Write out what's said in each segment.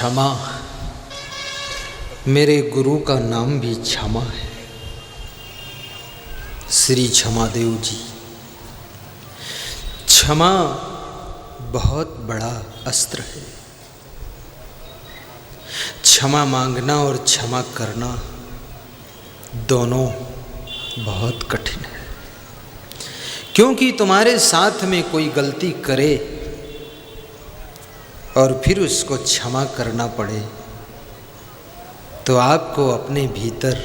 क्षमा, मेरे गुरु का नाम भी क्षमा है। श्री क्षमादेव जी। क्षमा बहुत बड़ा अस्त्र है। क्षमा मांगना और क्षमा करना दोनों बहुत कठिन है, क्योंकि तुम्हारे साथ में कोई गलती करे और फिर उसको क्षमा करना पड़े तो आपको अपने भीतर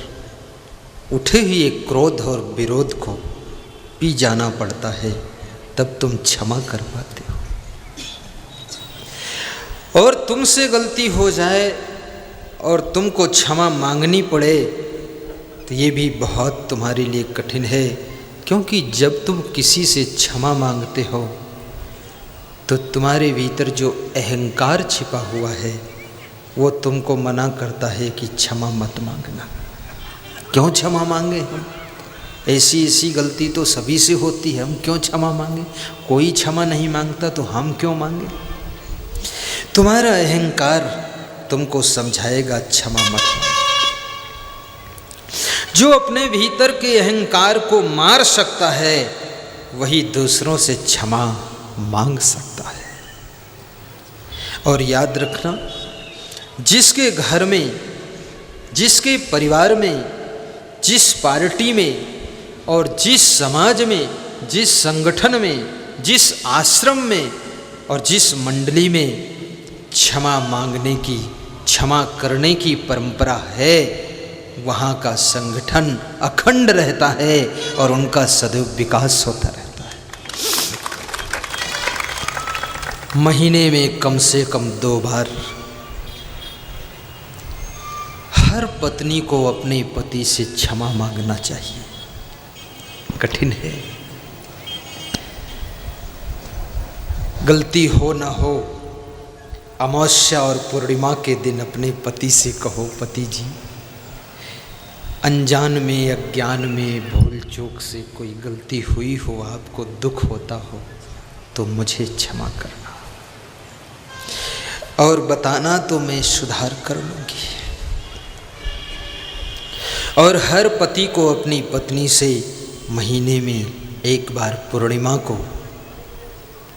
उठे हुए क्रोध और विरोध को पी जाना पड़ता है, तब तुम क्षमा कर पाते हो। और तुमसे गलती हो जाए और तुमको क्षमा मांगनी पड़े तो ये भी बहुत तुम्हारे लिए कठिन है, क्योंकि जब तुम किसी से क्षमा मांगते हो तो तुम्हारे भीतर जो अहंकार छिपा हुआ है वो तुमको मना करता है कि क्षमा मत मांगना। क्यों क्षमा मांगे हम? ऐसी गलती तो सभी से होती है, हम क्यों क्षमा मांगे? कोई क्षमा नहीं मांगता तो हम क्यों मांगे? तुम्हारा अहंकार तुमको समझाएगा क्षमा मत मांगो। जो अपने भीतर के अहंकार को मार सकता है वही दूसरों से क्षमा मांग सकता है। और याद रखना, जिसके घर में, जिसके परिवार में, जिस पार्टी में और जिस समाज में, जिस संगठन में, जिस आश्रम में और जिस मंडली में क्षमा मांगने की, क्षमा करने की परंपरा है, वहाँ का संगठन अखंड रहता है और उनका सदैव विकास होता रहता है। महीने में कम से कम 2 बार हर पत्नी को अपने पति से क्षमा मांगना चाहिए। कठिन है, गलती हो ना हो, अमावस्या और पूर्णिमा के दिन अपने पति से कहो, पति जी अनजान में, अज्ञान में, भूल चूक से कोई गलती हुई हो, आपको दुख होता हो तो मुझे क्षमा करना और बताना तो मैं सुधार कर लूँगी। और हर पति को अपनी पत्नी से महीने में 1 बार पूर्णिमा को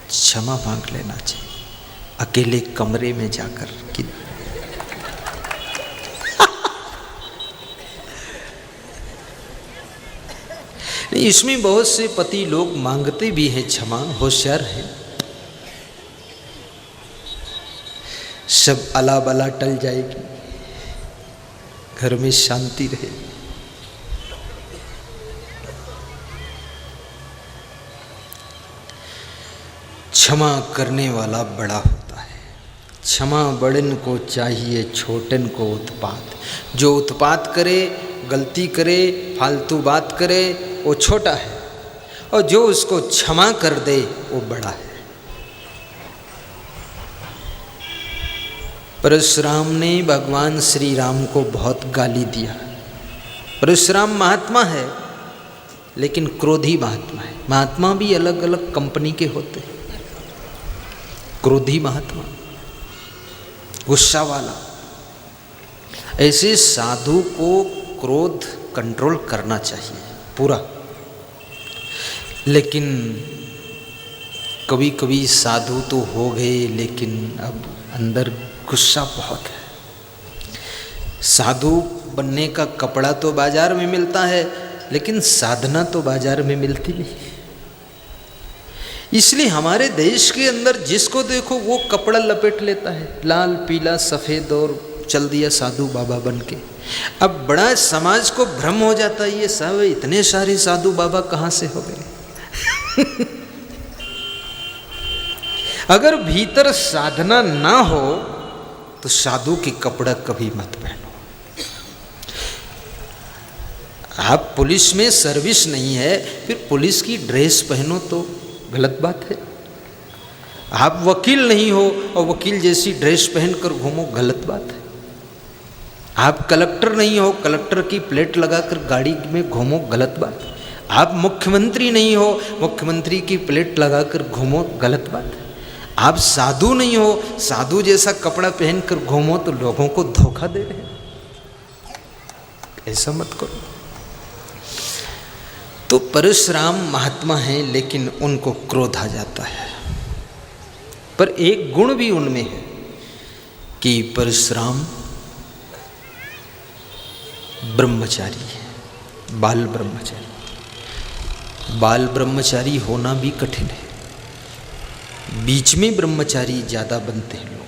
क्षमा मांग लेना चाहिए, अकेले कमरे में जाकर कि इसमें बहुत से पति लोग मांगते भी हैं क्षमा, होशियार है, सब अला बला टल जाएगी, घर में शांति रहे। क्षमा करने वाला बड़ा होता है। क्षमा बड़न को चाहिए, छोटन को उत्पात। जो उत्पात करे, गलती करे, फालतू बात करे, वो छोटा है, और जो उसको क्षमा कर दे वो बड़ा है। परशुराम ने भगवान श्री राम को बहुत गाली दिया। परशुराम महात्मा है लेकिन क्रोधी महात्मा है। महात्मा भी अलग अलग कंपनी के होते हैं। क्रोधी महात्मा, गुस्सा वाला, ऐसे साधु को क्रोध कंट्रोल करना चाहिए पूरा। लेकिन कभी कभी साधु तो हो गए लेकिन अब अंदर गुस्सा बहुत है। साधु बनने का कपड़ा तो बाजार में मिलता है लेकिन साधना तो बाजार में मिलती नहीं। इसलिए हमारे देश के अंदर जिसको देखो वो कपड़ा लपेट लेता है, लाल पीला सफ़ेद, और चल दिया साधु बाबा बन के। अब बड़ा समाज को भ्रम हो जाता है, ये सब इतने सारे साधु बाबा कहाँ से हो गए। अगर भीतर साधना ना हो तो साधु के कपड़ा कभी मत पहनो। आप पुलिस में सर्विस नहीं है फिर पुलिस की ड्रेस पहनो तो गलत बात है। आप वकील नहीं हो और वकील जैसी ड्रेस पहनकर घूमो, गलत बात है। आप कलेक्टर नहीं हो, कलेक्टर की प्लेट लगाकर गाड़ी में घूमो, गलत बात है। आप मुख्यमंत्री नहीं हो, मुख्यमंत्री की प्लेट लगाकर घूमो, गलत बात है। आप साधु नहीं हो, साधु जैसा कपड़ा पहनकर घूमो तो लोगों को धोखा दे रहे हो, ऐसा मत करो। तो परशुराम महात्मा हैं, लेकिन उनको क्रोध आ जाता है। पर एक गुण भी उनमें है कि परशुराम ब्रह्मचारी है, बाल ब्रह्मचारी। बाल ब्रह्मचारी होना भी कठिन है, बीच में ब्रह्मचारी ज़्यादा बनते हैं लोग,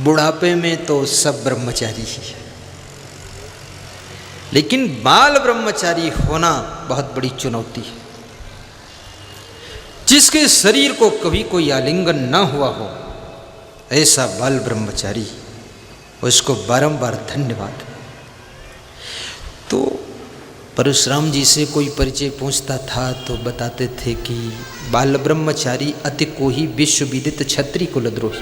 बुढ़ापे में तो सब ब्रह्मचारी ही है, लेकिन बाल ब्रह्मचारी होना बहुत बड़ी चुनौती है। जिसके शरीर को कभी कोई आलिंगन ना हुआ हो, ऐसा बाल ब्रह्मचारी, उसको बारंबार धन्यवाद। तो परशुराम जी से कोई परिचय पूछता था तो बताते थे कि बाल ब्रह्मचारी अति कोहि विश्व विदित क्षत्रिय कुलद्रोही।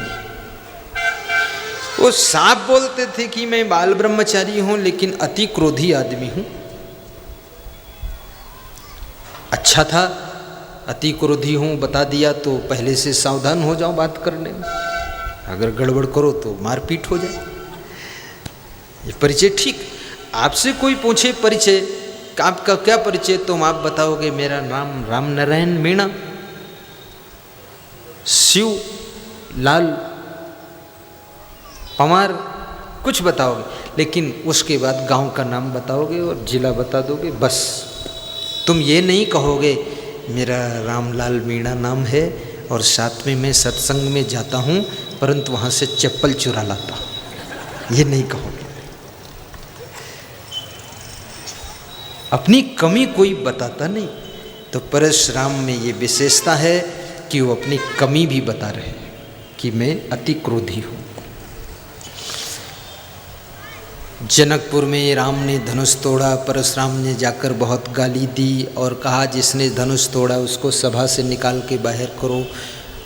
वो साफ बोलते थे कि मैं बाल ब्रह्मचारी हूं, लेकिन अति क्रोधी आदमी हूं। अच्छा था, अति क्रोधी हूं बता दिया तो पहले से सावधान हो जाओ बात करने में, अगर गड़बड़ करो तो मारपीट हो जाए। ये परिचय ठीक। आपसे कोई पूछे परिचय, आपका क्या परिचय, तुम आप बताओगे मेरा नाम राम नारायण मीणा, शिव लाल पवार, कुछ बताओगे, लेकिन उसके बाद गांव का नाम बताओगे और जिला बता दोगे, बस। तुम ये नहीं कहोगे मेरा रामलाल मीणा नाम है और साथ में मैं सत्संग में जाता हूँ परंतु वहाँ से चप्पल चुरा लाता हूँ, ये नहीं कहोगे। अपनी कमी कोई बताता नहीं। तो परशुराम में ये विशेषता है कि वो अपनी कमी भी बता रहे हैं कि मैं अति क्रोधी हूँ। जनकपुर में राम ने धनुष तोड़ा, परशुराम ने जाकर बहुत गाली दी और कहा जिसने धनुष तोड़ा उसको सभा से निकाल के बाहर करो,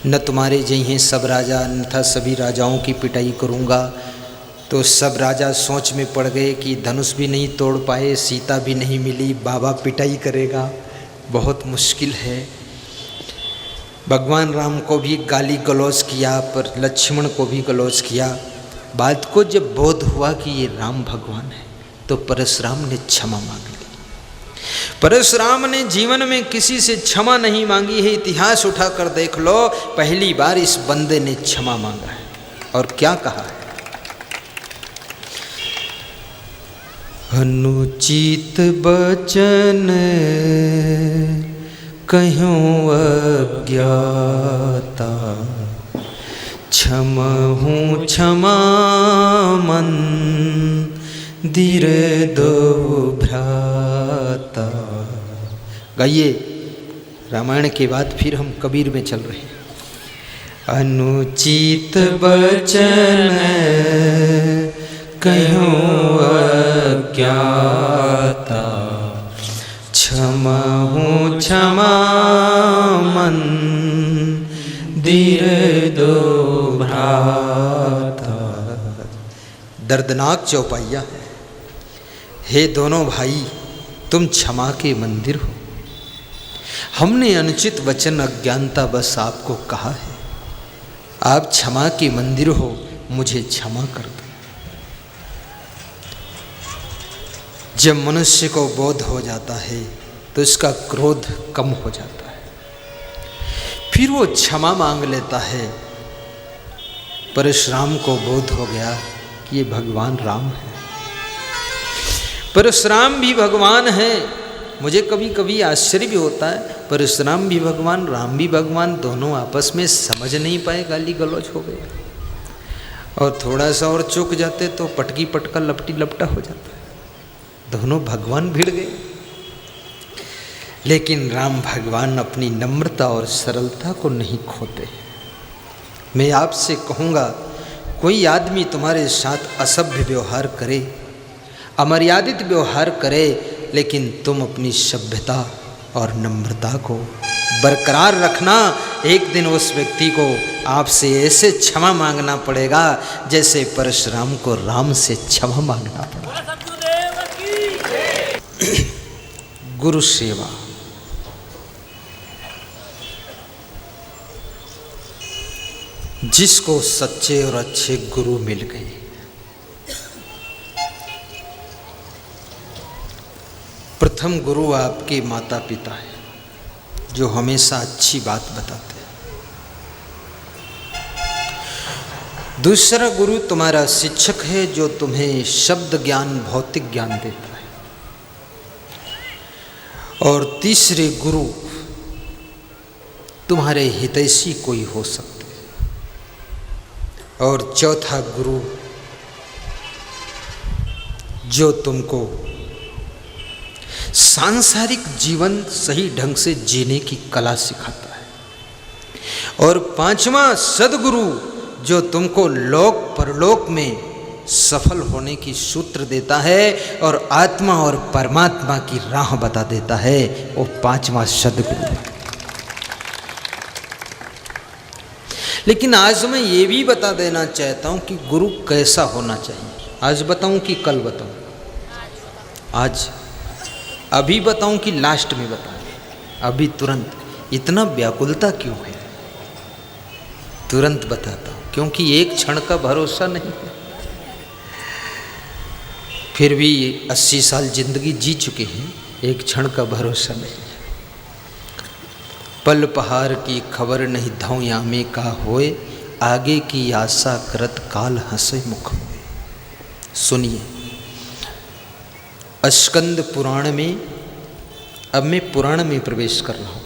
न तुम्हारे जही सब राजा, अन्यथा सभी राजाओं की पिटाई करूँगा। तो सब राजा सोच में पड़ गए कि धनुष भी नहीं तोड़ पाए, सीता भी नहीं मिली, बाबा पिटाई करेगा, बहुत मुश्किल है। भगवान राम को भी गाली गलौज किया, पर लक्ष्मण को भी गलौज किया। बात को जब बोध हुआ कि ये राम भगवान है तो परशुराम ने क्षमा मांग ली। परशुराम ने जीवन में किसी से क्षमा नहीं मांगी है, इतिहास उठाकर देख लो, पहली बार इस बंदे ने क्षमा मांगा है। और क्या कहा है, अनुचित बचन कहूँ अज्ञाता, क्षमहूँ क्षमा मंदिर दो भ्राता। गाइए, रामायण के बाद फिर हम कबीर में चल रहे हैं। अनुचित बचन कहूँ अज्ञाता, क्षमहूँ क्षमा मंदिर दो भ्राता। दर्दनाक चौपाइया है। हे दोनों भाई, तुम क्षमा के मंदिर हो। हमने अनुचित वचन अज्ञानता बस आपको कहा है, आप क्षमा के मंदिर हो, मुझे क्षमा कर दो। जब मनुष्य को बोध हो जाता है तो इसका क्रोध कम हो जाता है, फिर वो क्षमा मांग लेता है। परशुराम को बोध हो गया कि ये भगवान राम है, परशुराम भी भगवान है। मुझे कभी कभी आश्चर्य भी होता है, परशुराम भी भगवान, राम भी भगवान, दोनों आपस में समझ नहीं पाए, गाली गलौज हो गए और थोड़ा सा और चूक जाते तो पटकी पटका लपटी लपटा हो जाता है, दोनों भगवान भिड़ गए। लेकिन राम भगवान अपनी नम्रता और सरलता को नहीं खोते। मैं आपसे कहूँगा, कोई आदमी तुम्हारे साथ असभ्य व्यवहार करे, अमर्यादित व्यवहार करे, लेकिन तुम अपनी सभ्यता और नम्रता को बरकरार रखना। एक दिन उस व्यक्ति को आपसे ऐसे क्षमा मांगना पड़ेगा जैसे परशुराम को राम से क्षमा मांगना पड़ा। गुरु सेवा। जिसको सच्चे और अच्छे गुरु मिल गए। प्रथम गुरु आपके माता पिता है, जो हमेशा अच्छी बात बताते हैं। दूसरा गुरु तुम्हारा शिक्षक है, जो तुम्हें शब्द ज्ञान, भौतिक ज्ञान देता है। और तीसरे गुरु तुम्हारे हितैषी कोई हो सकते हैं। और चौथा गुरु जो तुमको सांसारिक जीवन सही ढंग से जीने की कला सिखाता है। और पांचवा सदगुरु जो तुमको लोक परलोक में सफल होने की सूत्र देता है और आत्मा और परमात्मा की राह बता देता है, वो पांचवा सदगुरु है। लेकिन आज मैं ये भी बता देना चाहता हूं कि गुरु कैसा होना चाहिए। आज बताऊं कि कल बताऊं? आज अभी बताऊं कि लास्ट में बताऊं? अभी तुरंत? इतना व्याकुलता क्यों है? तुरंत बताता हूं, क्योंकि एक क्षण का भरोसा नहीं है। फिर भी 80 साल जिंदगी जी चुके हैं, एक क्षण का भरोसा नहीं है। पल पहाड़ की खबर नहीं धौ यामे का होए, आगे की आशा करत काल हंसे मुख होए। सुनिए, स्कंद पुराण में, अब मैं पुराण में प्रवेश कर रहा हूं।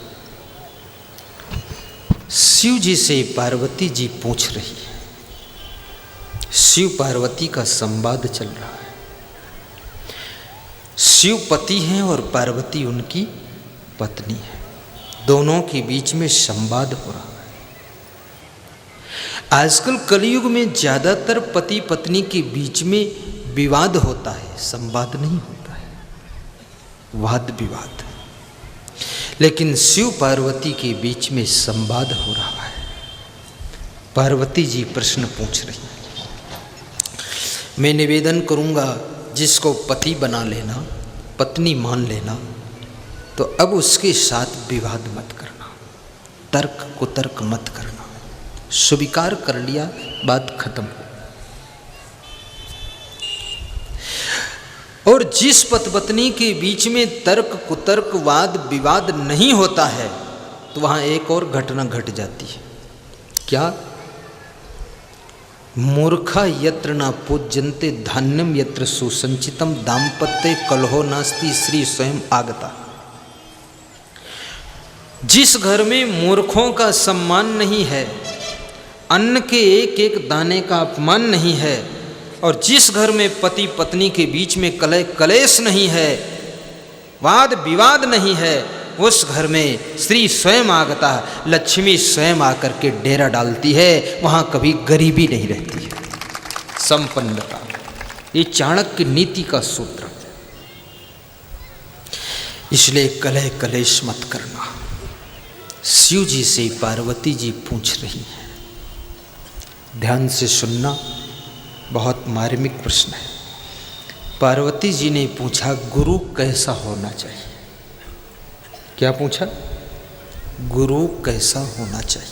शिव जी से पार्वती जी पूछ रही है। शिव पार्वती का संवाद चल रहा है। शिव पति हैं और पार्वती उनकी पत्नी है। दोनों के बीच में संवाद हो रहा है। आजकल कलयुग में ज्यादातर पति पत्नी के बीच में विवाद होता है, संवाद नहीं होता है, वाद विवाद। लेकिन शिव पार्वती के बीच में संवाद हो रहा है। पार्वती जी प्रश्न पूछ रही हैं। मैं निवेदन करूंगा, जिसको पति बना लेना, पत्नी मान लेना, तो अब उसके साथ विवाद मत करना, तर्क कुतर्क मत करना। स्वीकार कर लिया, बात खत्म हो। और जिस पति पत्नी के बीच में तर्क कुतर्क वाद विवाद नहीं होता है, तो वहां एक और घटना घट जाती है। क्या? मूर्खा यत्र न पूज्यन्ते धान्यम यत्र सुसंचितम दाम्पत्ये कलहो नास्ति श्री स्वयं आगता। जिस घर में मूर्खों का सम्मान नहीं है, अन्न के एक एक दाने का अपमान नहीं है, और जिस घर में पति पत्नी के बीच में कलह कलेश नहीं है, वाद विवाद नहीं है, उस घर में श्री स्वयं आगता, लक्ष्मी स्वयं आकर के डेरा डालती है। वहां कभी गरीबी नहीं रहती है, संपन्नता। ये चाणक्य नीति का सूत्र है। इसलिए कलह कलेश मत करना। शिव जी से पार्वती जी पूछ रही हैं। ध्यान से सुनना, बहुत मार्मिक प्रश्न है। पार्वती जी ने पूछा, गुरु कैसा होना चाहिए? क्या पूछा? गुरु कैसा होना चाहिए?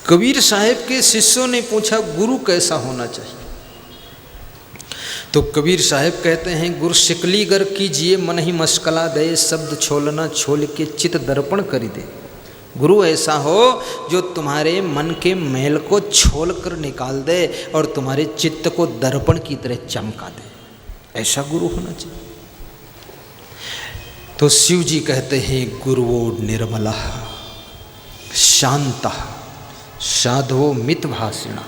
कबीर साहब के शिष्यों ने पूछा, गुरु कैसा होना चाहिए? तो कबीर साहब कहते हैं, गुरु शिकली गर कीजिए मन ही मस्कला दे, शब्द छोलना छोल के चित दर्पण कर दे। गुरु ऐसा हो जो तुम्हारे मन के मैल को छोल कर निकाल दे और तुम्हारे चित्त को दर्पण की तरह चमका दे। ऐसा गुरु होना चाहिए। तो शिव जी कहते हैं, गुरुवो निर्मला शांता साधवो मित भाषिणा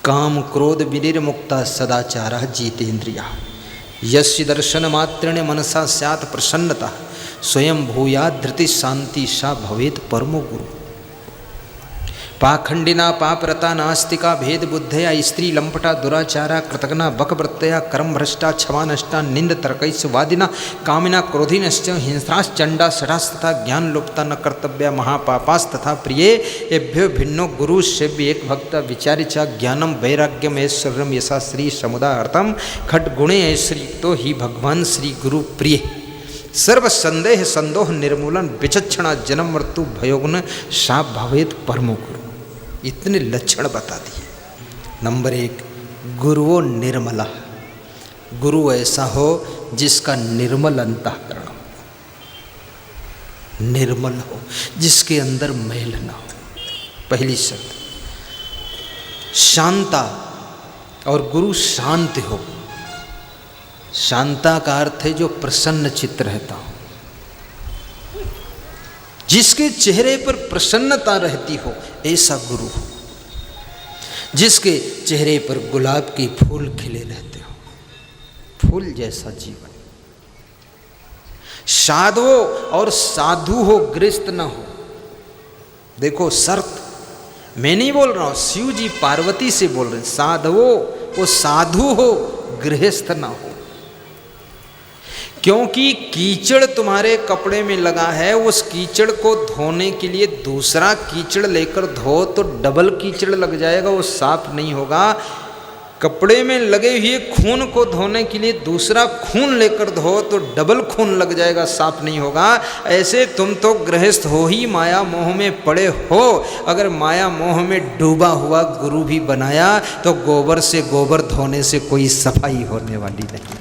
काम क्रोध विनिर्मुक्ता सदाचारा जितेन्द्रिया यस्य दर्शन मात्रेण मनसा स्यात् प्रसन्नता स्वयं भूया धृति शांति सा भवेत परमो गुरु। पाखंडिना पापरता नास्तिका भेद बुद्धया स्त्री लंपटा दुराचारा कृतघ्ना बकवृत्तया कर्म भ्रष्टा क्षमा नष्टा निंद तर्कैस वादिना कामिना क्रोधिनश्च हिंस्राश्चंडा सठास्तथा ज्ञान लुप्ता न कर्तव्या महापापास्तथा प्रिय एभ्यो भिन्नो गुरु सेव्य एक भक्त विचारि च ज्ञानम वैराग्यम ऐश्वर्यम यशा श्री समुदार्थम खड्गुणे ऐश्वर्युक्तो ही भगवान श्री गुरु प्रिय सर्व संदेह संदोह निर्मूलन विचक्षणा जन्म मृत्यु भयोग्न सा भवेत परमो गुरु। इतने लक्षण बता दिए। नंबर 1, गुरुओ निर्मला, गुरु ऐसा हो जिसका निर्मल अंतःकरण हो, निर्मल हो, जिसके अंदर मैल ना हो। पहली शर्त। शांता, और गुरु शांत हो। शांता का अर्थ है जो प्रसन्न चित्त रहता हो, जिसके चेहरे पर प्रसन्नता रहती हो, ऐसा गुरु हो। जिसके चेहरे पर गुलाब के फूल खिले रहते हो, फूल जैसा जीवन। साधो और साधु हो, गृहस्थ ना हो। देखो शर्त, मैं नहीं बोल रहा हूं, शिव जी पार्वती से बोल रहे हैं। साधवो, वो साधु हो, गृहस्थ ना हो। क्योंकि कीचड़ तुम्हारे कपड़े में लगा है, उस कीचड़ को धोने के लिए दूसरा कीचड़ लेकर धो तो डबल कीचड़ लग जाएगा, वो साफ नहीं होगा। कपड़े में लगे हुए खून को धोने के लिए दूसरा खून लेकर धो तो डबल खून लग जाएगा, साफ नहीं होगा। ऐसे तुम तो गृहस्थ हो ही माया मोह में पड़े हो। अगर माया मोह में डूबा हुआ गुरु भी बनाया तो गोबर से गोबर धोने से कोई सफाई होने वाली नहीं।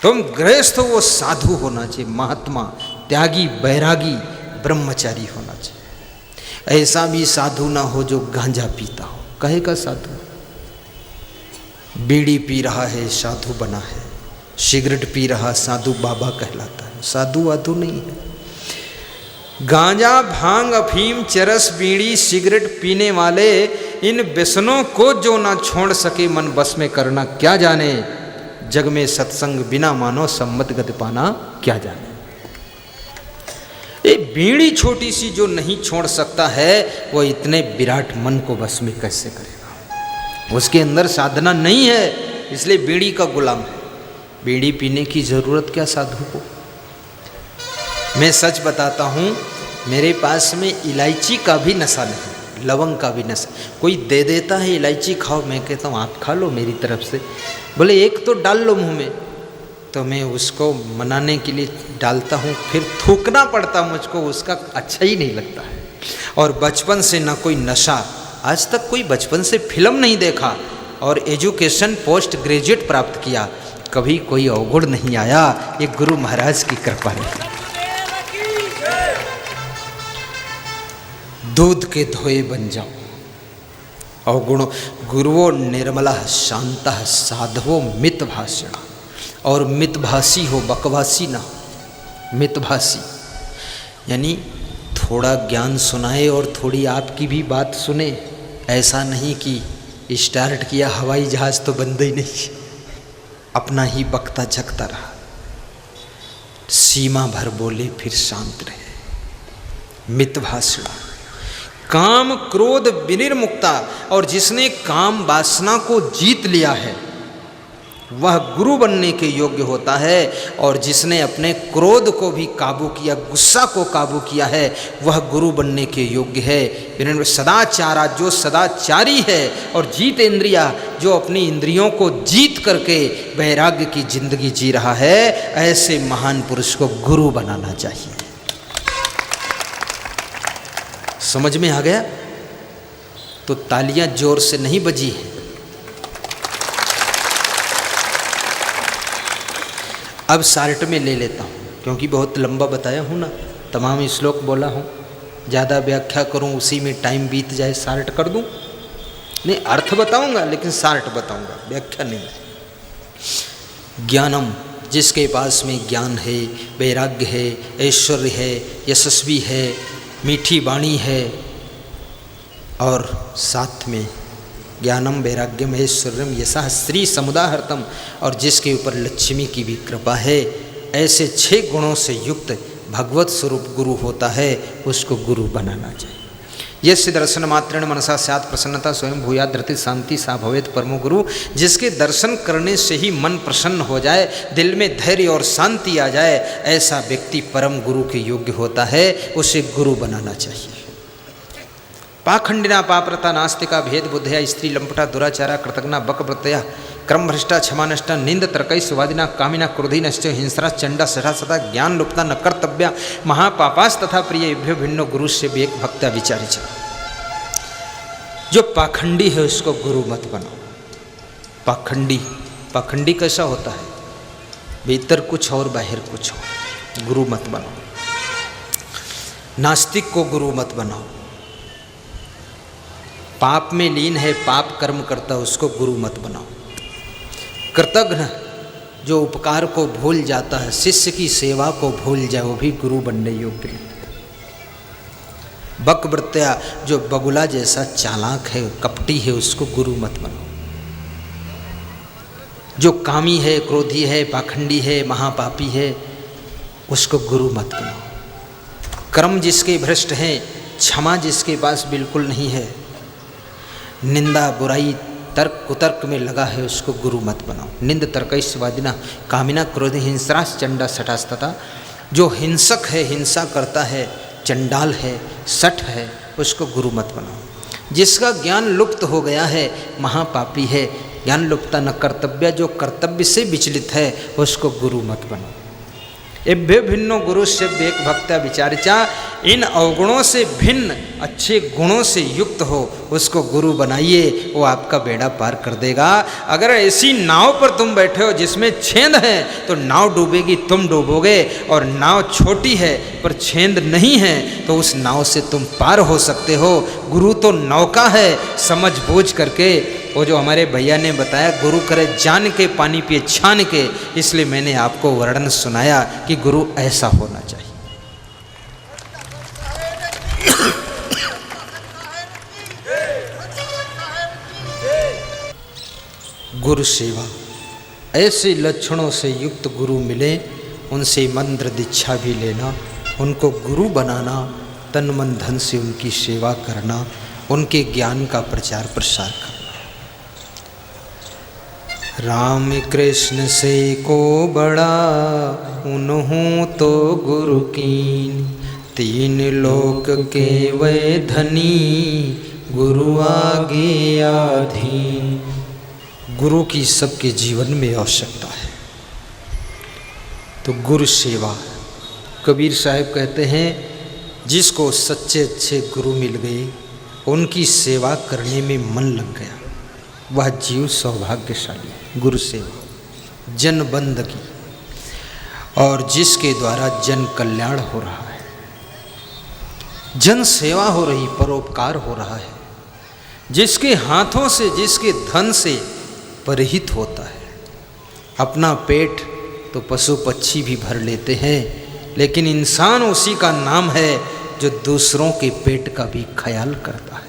तुम गृहस्थ हो, वो साधु होना चाहिए, महात्मा, त्यागी, बैरागी, ब्रह्मचारी होना चाहिए। ऐसा भी साधु ना हो जो गांजा पीता हो। कहे का साधु? बीड़ी पी रहा है साधु बना है, सिगरेट पी रहा साधु बाबा कहलाता है, साधु वाधु नहीं है। गांजा, भांग, अफीम, चरस, बीड़ी, सिगरेट पीने वाले इन व्यसनों को जो ना छोड़ सके मन बस में करना क्या जाने। जग में सत्संग बिना मानो सम्मत गति पाना क्या जाने। ये बीड़ी छोटी सी जो नहीं छोड़ सकता है वो इतने विराट मन को बस में कैसे करेगा? उसके अंदर साधना नहीं है, इसलिए बीड़ी का गुलाम है। बीड़ी पीने की जरूरत क्या साधु को? मैं सच बताता हूँ, मेरे पास में इलायची का भी नशा नहीं, लवंग का भी नशा। कोई दे देता है इलायची खाओ, मैं कहता हूँ आप खा लो मेरी तरफ से। बोले एक तो डाल लो मुंह में, तो मैं उसको मनाने के लिए डालता हूँ, फिर थूकना पड़ता मुझको, उसका अच्छा ही नहीं लगता है। और बचपन से ना कोई नशा, आज तक कोई बचपन से फिल्म नहीं देखा, और एजुकेशन पोस्ट ग्रेजुएट प्राप्त किया, कभी कोई अवगुण नहीं आया। ये गुरु महाराज की कृपा है। दूध के धोए बन जाओ। अवगुण गुरुवो निर्मला शांता साधवो मित भाषण। और मितभाषी हो, बकवासी ना हो। मितभाषी यानी थोड़ा ज्ञान सुनाए और थोड़ी आपकी भी बात सुने। ऐसा नहीं कि स्टार्ट किया हवाई जहाज तो बंद ही नहीं, अपना ही बकता झकता रहा। सीमा भर बोले फिर शांत रहे। मितभाषण। काम क्रोध विनिर्मुक्ता। और जिसने काम वासना को जीत लिया है वह गुरु बनने के योग्य होता है। और जिसने अपने क्रोध को भी काबू किया, गुस्सा को काबू किया है, वह गुरु बनने के योग्य है। सदाचारा, जो सदाचारी है, और जीत इंद्रिया, जो अपनी इंद्रियों को जीत करके वैराग्य की जिंदगी जी रहा है, ऐसे महान पुरुष को गुरु बनाना चाहिए। समझ में आ गया? तो तालियां जोर से नहीं बजी हैं। अब साल्ट में ले लेता हूँ, क्योंकि बहुत लंबा बताया हूँ ना, तमाम श्लोक बोला हूँ, ज़्यादा व्याख्या करूँ उसी में टाइम बीत जाए, साल्ट कर दूँ? नहीं, अर्थ बताऊँगा लेकिन साल्ट बताऊँगा, व्याख्या नहीं। ज्ञानम, जिसके पास में ज्ञान है, वैराग्य है, ऐश्वर्य है, यशस्वी है, मीठी वाणी है, और साथ में ज्ञानम वैराग्यम ऐश्वर्यम यशः श्री समुदाहर्तम, और जिसके ऊपर लक्ष्मी की भी कृपा है, ऐसे 6 गुणों से युक्त भगवत स्वरूप गुरु होता है, उसको गुरु बनाना चाहिए। यस्य दर्शन मात्रेण मनसा स्यात् प्रसन्नता स्वयं भूयात् धृति शांति सा भवेत् परमो गुरु। जिसके दर्शन करने से ही मन प्रसन्न हो जाए, दिल में धैर्य और शांति आ जाए, ऐसा व्यक्ति परम गुरु के योग्य होता है, उसे गुरु बनाना चाहिए। पाखंडिना पाप्रता नास्तिका भेद बुद्धया स्त्री लंपटा दुराचारा कृतज्ञा बक प्रत्यया क्रम भ्रष्टा क्षमा नष्टा निंद तर्कई सुवादिना कामिना क्रोधी नश्च हिंसरा चंडा सठा सदा ज्ञान लुप्ता न कर्तव्या महापापास तथा प्रिय भ्यो भिन्नो गुरु से भी एक भक्त्या विचारी। जो पाखंडी है उसको गुरु मत बनाओ। पाखंडी कैसा होता है? भीतर कुछ और बाहर कुछ और। गुरु मत बनाओ। नास्तिक को गुरु मत बनाओ। पाप में लीन है, पाप कर्म करता है, उसको गुरु मत बनाओ। कृतघ्न जो उपकार को भूल जाता है, शिष्य की सेवा को भूल जाए, वो भी गुरु बनने योग्य नहीं। बकवृत्या जो बगुला जैसा चालाक है, कपटी है, उसको गुरु मत बनाओ। जो कामी है, क्रोधी है, पाखंडी है, महापापी है, उसको गुरु मत बनाओ। कर्म जिसके भ्रष्ट हैं, क्षमा जिसके पास बिल्कुल नहीं है, निंदा बुराई तर्क कुतर्क में लगा है, उसको गुरु मत बनाओ। निंद तर्कैश्वादिना कामिना क्रोध हिंस्रास चंडा सटास्तता। जो हिंसक है, हिंसा करता है, चंडाल है, सठ है, उसको गुरु मत बनाओ। जिसका ज्ञान लुप्त हो गया है, महापापी है, ज्ञान लुप्ता न कर्तव्य, जो कर्तव्य से विचलित है, उसको गुरु मत बनाओ। एभ्य भिन्नो गुरु से एक भक्त्या विचारिचा। इन अवगुणों से भिन्न अच्छे गुणों से युक्त हो, उसको गुरु बनाइए, वो आपका बेड़ा पार कर देगा। अगर ऐसी नाव पर तुम बैठे हो जिसमें छेद है, तो नाव डूबेगी, तुम डूबोगे। और नाव छोटी है पर छेद नहीं है, तो उस नाव से तुम पार हो सकते हो। गुरु तो नौका है, समझ बूझ करके। वो जो हमारे भैया ने बताया, गुरु करे जान के पानी पिए छान के, इसलिए मैंने आपको वर्णन सुनाया कि गुरु ऐसा होना चाहिए। गुरु सेवा, ऐसे लक्षणों से युक्त गुरु मिले, उनसे मंत्र दीक्षा भी लेना, उनको गुरु बनाना, तन मन धन से उनकी सेवा करना, उनके ज्ञान का प्रचार प्रसार करना। राम कृष्ण से को बड़ा उन्हों तो गुरु कीन। तीन लोक के वे धनी, गुरु आगे आधीन। गुरु की सबके जीवन में आवश्यकता है। तो गुरु सेवा, कबीर साहब कहते हैं, जिसको सच्चे अच्छे गुरु मिल गए, उनकी सेवा करने में मन लग गया, वह जीव सौभाग्यशाली। गुरु सेवा जन बंदगी, और जिसके द्वारा जन कल्याण हो रहा है, जन सेवा हो रही, परोपकार हो रहा है, जिसके हाथों से, जिसके धन से परहित होता है। अपना पेट तो पशु पक्षी भी भर लेते हैं, लेकिन इंसान उसी का नाम है जो दूसरों के पेट का भी ख्याल करता है।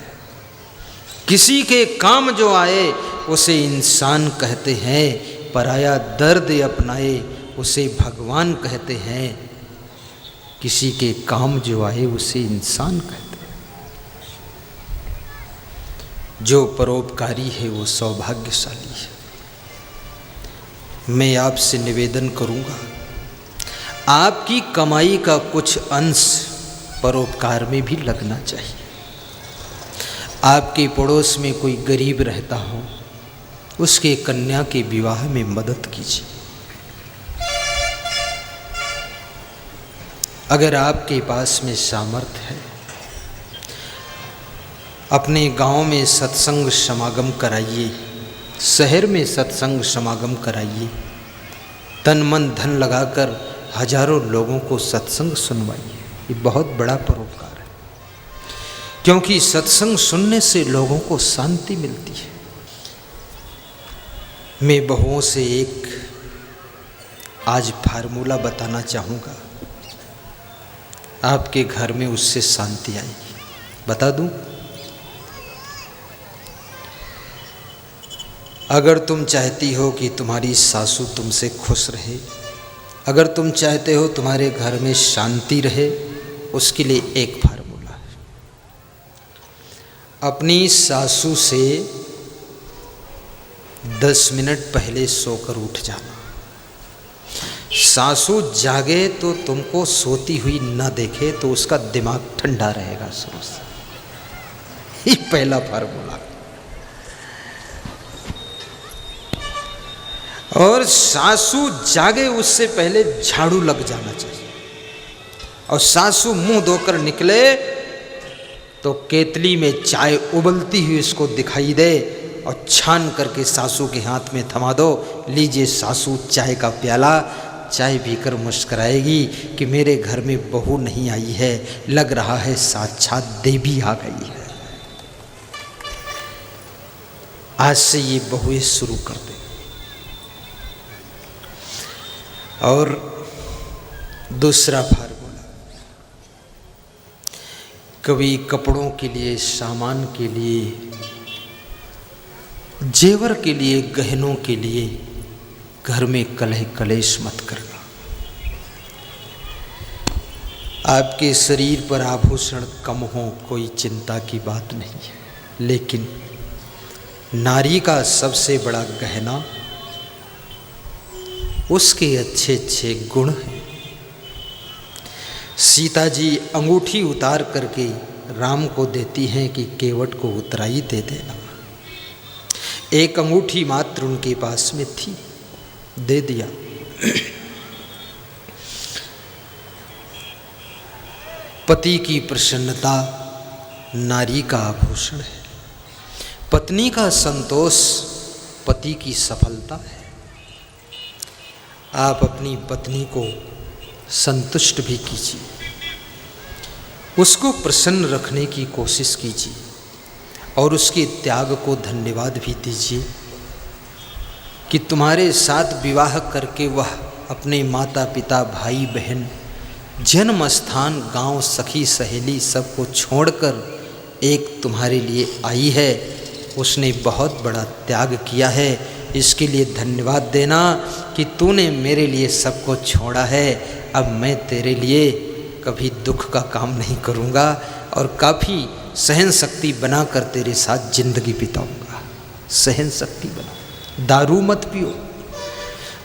किसी के काम जो आए उसे इंसान कहते हैं, पराया दर्द अपनाए उसे भगवान कहते हैं। किसी के काम जो आए उसे इंसान कहते हैं। जो परोपकारी है वो सौभाग्यशाली है। मैं आपसे निवेदन करूंगा, आपकी कमाई का कुछ अंश परोपकार में भी लगना चाहिए। आपके पड़ोस में कोई गरीब रहता हो, उसके कन्या के विवाह में मदद कीजिए। अगर आपके पास में सामर्थ्य है, अपने गांव में सत्संग समागम कराइए, शहर में सत्संग समागम कराइए, तन मन धन लगाकर हजारों लोगों को सत्संग सुनवाइए। ये बहुत बड़ा परोपकार है, क्योंकि सत्संग सुनने से लोगों को शांति मिलती है। मैं बहुओं से एक आज फार्मूला बताना चाहूँगा, आपके घर में उससे शांति आएगी। बता दूं? अगर तुम चाहती हो कि तुम्हारी सासू तुमसे खुश रहे, अगर तुम चाहते हो तुम्हारे घर में शांति रहे, उसके लिए एक फार्मूला है। अपनी सासू से 10 मिनट पहले सोकर उठ जाना। सासू जागे तो तुमको सोती हुई न देखे, तो उसका दिमाग ठंडा रहेगा शुरू से। ये पहला फार्मूला। और सासू जागे उससे पहले झाड़ू लग जाना चाहिए। और सासू मुंह धोकर निकले तो केतली में चाय उबलती हुई उसको दिखाई दे और छान करके सासू के हाथ में थमा दो, लीजिए सासू चाय का प्याला। चाय पीकर मुस्कराएगी कि मेरे घर में बहू नहीं आई है, लग रहा है साक्षात देवी आ गई है। आज से ये बहुएं शुरू कर दे। और दूसरा फार्मूला, कभी कपड़ों के लिए, सामान के लिए, जेवर के लिए, गहनों के लिए घर में कलह कलेश मत करना। आपके शरीर पर आभूषण कम हो, कोई चिंता की बात नहीं है, लेकिन नारी का सबसे बड़ा गहना उसके अच्छे अच्छे गुण हैं। सीता जी अंगूठी उतार करके राम को देती हैं कि केवट को उतराई दे देना। एक अंगूठी मात्र उनके पास में थी, दे दिया। पति की प्रसन्नता नारी का आभूषण है, पत्नी का संतोष पति की सफलता है। आप अपनी पत्नी को संतुष्ट भी कीजिए, उसको प्रसन्न रखने की कोशिश कीजिए और उसके त्याग को धन्यवाद भी दीजिए कि तुम्हारे साथ विवाह करके वह अपने माता पिता, भाई बहन, जन्म स्थान, गांव, सखी सहेली सबको छोड़कर एक तुम्हारे लिए आई है। उसने बहुत बड़ा त्याग किया है, इसके लिए धन्यवाद देना कि तूने मेरे लिए सबको छोड़ा है। अब मैं तेरे लिए कभी दुख का काम नहीं करूँगा और काफ़ी सहन शक्ति बनाकर तेरे साथ जिंदगी बिताऊँगा। सहन शक्ति बना, दारू मत पियो।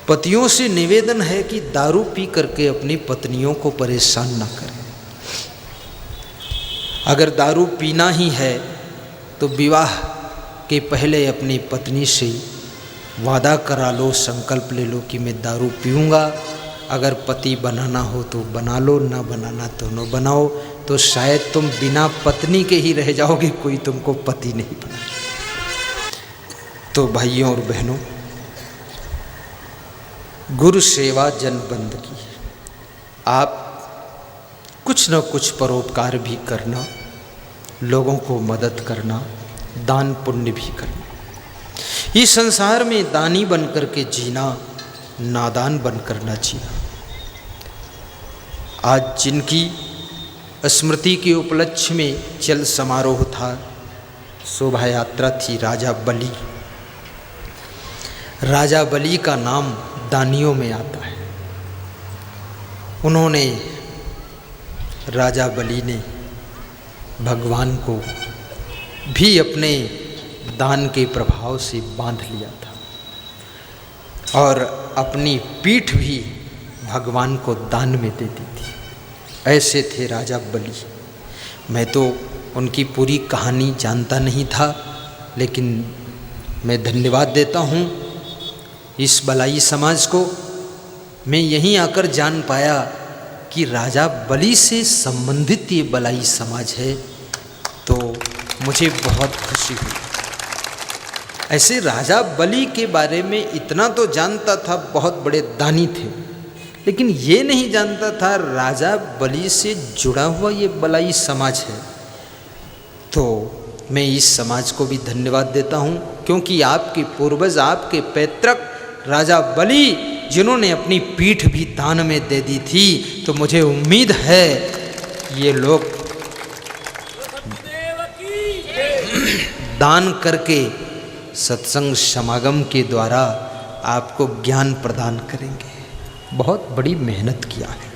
पतियों से निवेदन है कि दारू पी करके अपनी पत्नियों को परेशान ना करें। अगर दारू पीना ही है तो विवाह के पहले अपनी पत्नी से वादा करा लो, संकल्प ले लो कि मैं दारू पीऊँगा। अगर पति बनाना हो तो बना लो, ना बनाना तो न बनाओ, तो शायद तुम बिना पत्नी के ही रह जाओगे, कोई तुमको पति नहीं बना। तो भाइयों और बहनों, गुरु सेवा जन बंद की, आप कुछ न कुछ परोपकार भी करना, लोगों को मदद करना, दान पुण्य भी करना। इस संसार में दानी बन करके जीना, नादान बनकर न जीना। आज जिनकी स्मृति के उपलक्ष्य में चल समारोह था, शोभा यात्रा थी राजा बलि। राजा बलि का नाम दानियों में आता है। उन्होंने, राजा बलि ने भगवान को भी अपने दान के प्रभाव से बांध लिया था और अपनी पीठ भी भगवान को दान में दे दी थी। ऐसे थे राजा बलि। मैं तो उनकी पूरी कहानी जानता नहीं था, लेकिन मैं धन्यवाद देता हूँ इस बलाई समाज को। मैं यहीं आकर जान पाया कि राजा बलि से संबंधित ये बलाई समाज है, तो मुझे बहुत खुशी हुई। ऐसे राजा बलि के बारे में इतना तो जानता था, बहुत बड़े दानी थे, लेकिन ये नहीं जानता था राजा बलि से जुड़ा हुआ ये बलाई समाज है। तो मैं इस समाज को भी धन्यवाद देता हूँ, क्योंकि आपके पूर्वज, आपके पैतृक राजा बलि जिन्होंने अपनी पीठ भी दान में दे दी थी, तो मुझे उम्मीद है ये लोग दान करके सत्संग समागम के द्वारा आपको ज्ञान प्रदान करेंगे। बहुत बड़ी मेहनत किया है।